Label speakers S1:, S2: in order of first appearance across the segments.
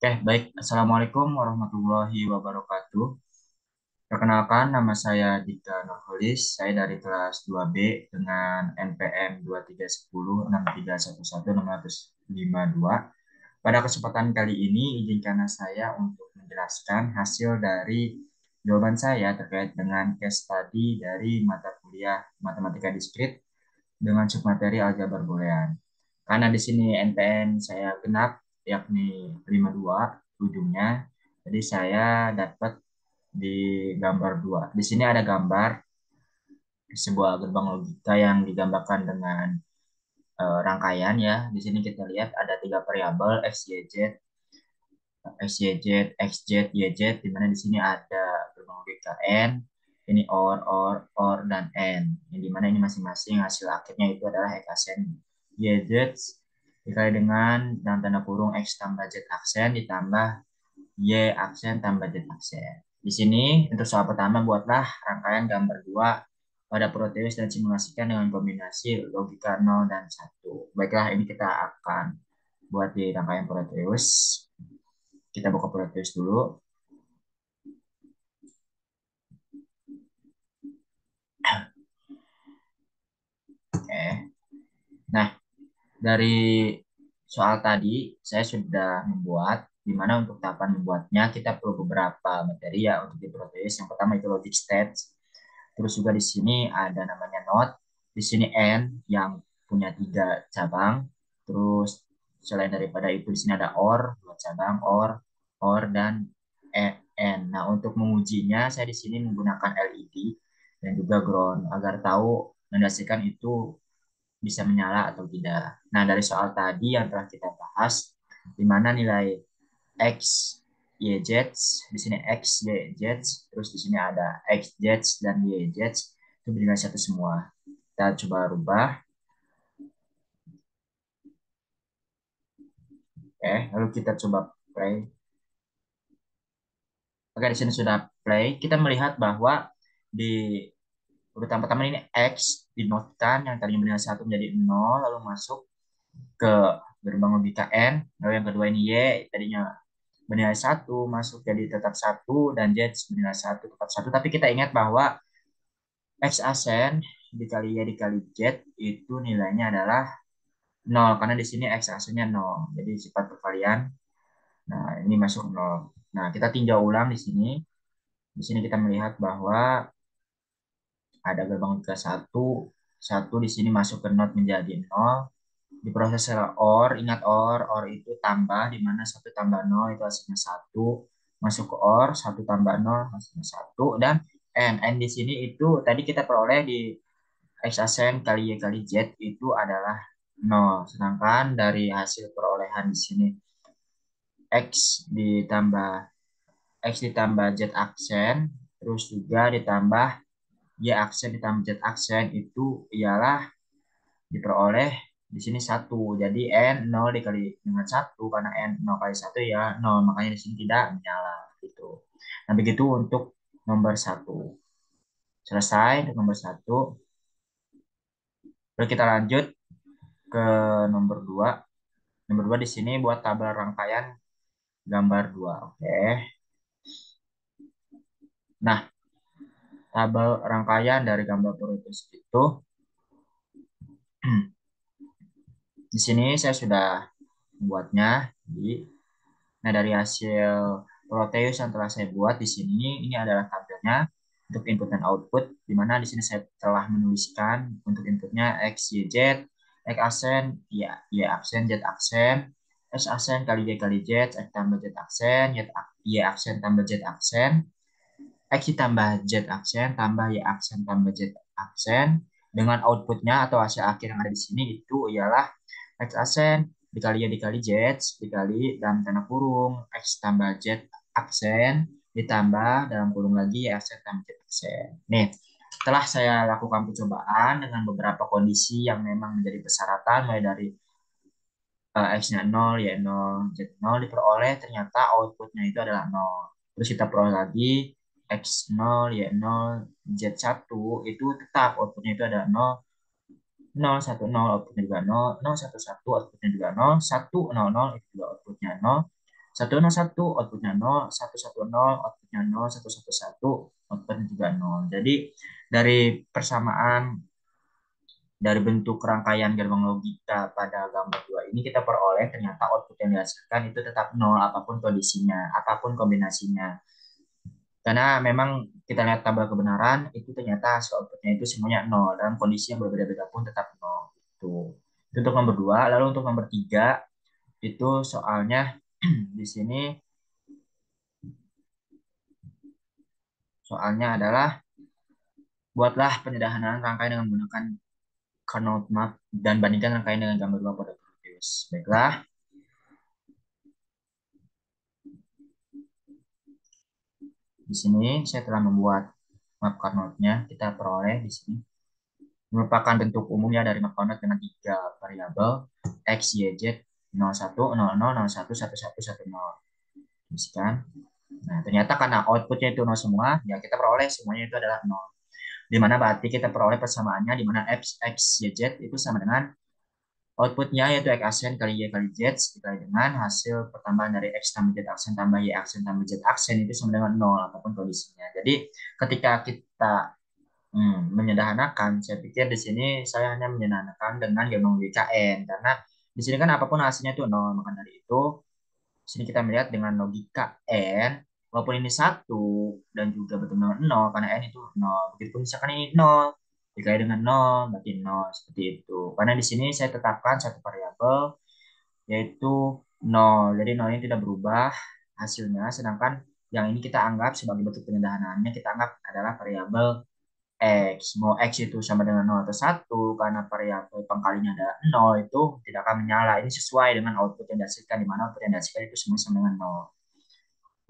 S1: Baik. Assalamualaikum warahmatullahi wabarakatuh. Perkenalkan, nama saya Dika Nurholis. Saya dari kelas 2B dengan NPM 231063116652. Pada kesempatan kali ini, izinkan saya untuk menjelaskan hasil dari jawaban saya terkait dengan case study dari mata kuliah Matematika Diskrit dengan submateri aljabar boolean. Karena di sini NPM saya genap, yakni 52 ujungnya, jadi saya dapat di gambar dua. Di sini ada gambar sebuah gerbang logika yang digambarkan dengan rangkaian ya. Di sini kita lihat ada tiga variabel x, y, z, x, y, z, x, z, y, z, di mana di sini ada gerbang logika n, ini or, dan n. Yang di mana ini masing-masing hasil akhirnya itu adalah x aksen y, z dikali dengan dalam tanda kurung x tambah z aksen ditambah y aksen tambah z aksen. Di sini untuk soal pertama buatlah rangkaian gambar dua pada Proteus dan simulasikan dengan kombinasi logika nol dan satu. Baiklah, ini kita akan buat di rangkaian Proteus. Kita buka Proteus dulu. Oke. Nah, dari soal tadi saya sudah membuat, di mana untuk tahapan membuatnya kita perlu beberapa materi ya untuk di Proteus. Yang pertama itu logic stats. Terus juga di sini ada namanya not. Di sini n yang punya tiga cabang. Terus selain daripada itu di sini ada or, dua cabang or dan n. Nah, untuk mengujinya saya di sini menggunakan LED dan juga ground agar tahu mendasarkan itu bisa menyala atau tidak. Nah, dari soal tadi yang telah kita bahas, di mana nilai X, Y, Z, di sini X, Y, Z, terus di sini ada X, Z, dan Y, Z, itu bernilai satu semua. Kita coba rubah. Oke, lalu kita coba play. Oke, di sini sudah play. Kita melihat bahwa di urutan pertama ini X dinotekan yang tadinya bernilai satu menjadi 0, lalu masuk ke gerbang logika N. Lalu yang kedua ini Y, tadinya bernilai satu masuk jadi tetap satu dan Z bernilai satu tetap satu. Tapi kita ingat bahwa X aksen dikali Y dikali Z itu nilainya adalah nol karena di sini X aksennya nol. Jadi sifat perkalian. Nah, ini masuk nol. Nah, kita tinjau ulang di sini. Di sini kita melihat bahwa ada gerbang logika satu, satu di sini masuk ke not menjadi nol. Diproses secara OR, ingat OR itu tambah, di mana satu tambah nol itu hasilnya satu, masuk ke OR, satu tambah nol hasilnya satu, dan N di sini itu tadi kita peroleh di X aksen kali Y kali Z itu adalah nol, sedangkan dari hasil perolehan di sini ditambah X ditambah Z aksen, terus juga ditambah Y aksen ditambah Z aksen itu ialah diperoleh di sini satu. Jadi n 0 dikali dengan satu karena n 0 kali satu ya 0, makanya di sini tidak menyala gitu. Nah, begitu untuk nomor satu. Selesai untuk nomor satu. Lalu kita lanjut ke nomor dua. Nomor dua di sini buat tabel rangkaian gambar dua. Oke. Nah, tabel rangkaian dari gambar Proteus itu di sini saya sudah membuatnya di. Nah, dari hasil Proteus yang telah saya buat di sini, ini adalah tabelnya untuk input dan output, di mana di sini saya telah menuliskan untuk inputnya X, Y, Z, X aksen, Y aksen, Z aksen, X aksen kali Y kali Z, X tambah Z aksen, Y aksen tambah Z aksen, X ditambah Z aksen, tambah Y aksen, tambah Z aksen, dengan outputnya atau hasil akhir yang ada di sini itu ialah X aksen dikali Y dikali Z dikali dalam tanda kurung X tambah Z aksen ditambah dalam kurung lagi Y aksen tambah Z aksen. Nih, setelah saya lakukan percobaan dengan beberapa kondisi yang memang menjadi persyaratan mulai dari X-nya 0, Y 0, Z 0 diperoleh ternyata outputnya itu adalah 0. Terus kita peroleh lagi X 0, Y 0, Z 1 itu tetap outputnya itu adalah 0, 0, 1, 0 outputnya juga 0, 0, 1, 1 outputnya juga 0, 1, 0, 0 itu juga outputnya 0, 101 outputnya 0, 110 outputnya 0, 111 outputnya juga 0. Jadi dari persamaan dari bentuk rangkaian gerbang logika pada gambar dua ini kita peroleh ternyata output yang dihasilkan itu tetap nol apapun kondisinya, apapun kombinasinya. Karena memang kita lihat tabel kebenaran itu ternyata hasil outputnya itu semuanya nol dalam kondisi yang berbeda-beda pun tetap nol. Itu untuk nomor dua. Lalu untuk nomor tiga itu soalnya di sini soalnya adalah buatlah penyederhanaan rangkaian dengan menggunakan Carnot map dan bandingkan rangkaian dengan gambar dua pada Proteus. Baiklah, di sini saya telah membuat map Carnotnya. Kita peroleh di sini merupakan bentuk umumnya dari map Carnot dengan tiga variabel x, y, z 01, 00, 01, 11, 10. Misalkan. Nah, ternyata karena outputnya itu nol semua, ya kita peroleh semuanya itu adalah nol. Di mana berarti kita peroleh persamaannya di mana x, y, z itu sama dengan outputnya yaitu X aksen kali Y kali Z dikali dengan hasil pertambahan dari X tambah Z aksen tambah Y aksen tambah Z aksen itu sama dengan nol apapun kondisinya. Jadi ketika kita menyederhanakan, saya pikir di sini saya hanya menyederhanakan dengan geometri logika N karena di sini kan apapun hasilnya itu nol. Maka dari itu di sini kita melihat dengan logika N walaupun ini satu dan juga bertemu dengan nol karena N itu nol. Begitu misalkan ini nol dikali dengan nol berarti nol seperti itu. Karena di sini saya tetapkan satu variabel yaitu nol. Jadi nol ini tidak berubah hasilnya sedangkan yang ini kita anggap sebagai bentuk penyederhanaannya kita anggap adalah variabel X. Mau X itu sama dengan nol atau satu karena variabel pangkalinya adalah nol itu tidak akan menyala. Ini sesuai dengan output yang dihasilkan di mana output yang dihasilkan itu semua sama dengan nol.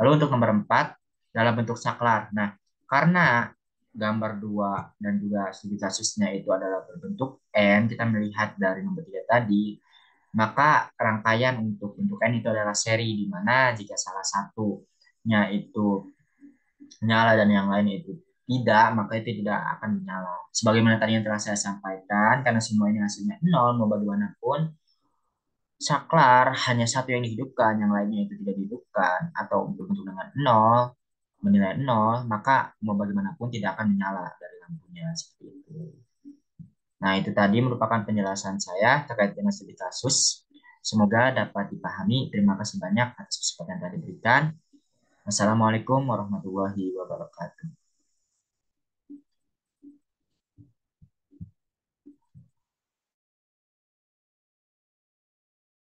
S1: Lalu untuk nomor 4 dalam bentuk saklar. Nah, karena gambar 2 dan juga studi kasusnya itu adalah berbentuk N, kita melihat dari nomor 3 tadi, maka rangkaian untuk bentuk N itu adalah seri, di mana jika salah satunya itu menyala dan yang lain itu tidak, maka itu tidak akan menyala. Sebagaimana tadi yang telah saya sampaikan, karena semua ini hasilnya nol, mau bagaimanapun, saklar hanya satu yang dihidupkan, yang lainnya itu tidak dihidupkan, atau berbentuk dengan nol, menilai nol, maka mau bagaimanapun tidak akan menyala dari lampunya seperti itu. Nah, itu tadi merupakan penjelasan saya terkait dengan studi kasus. Semoga dapat dipahami. Terima kasih banyak atas kesempatan yang tadi diberikan. Wassalamualaikum warahmatullahi wabarakatuh.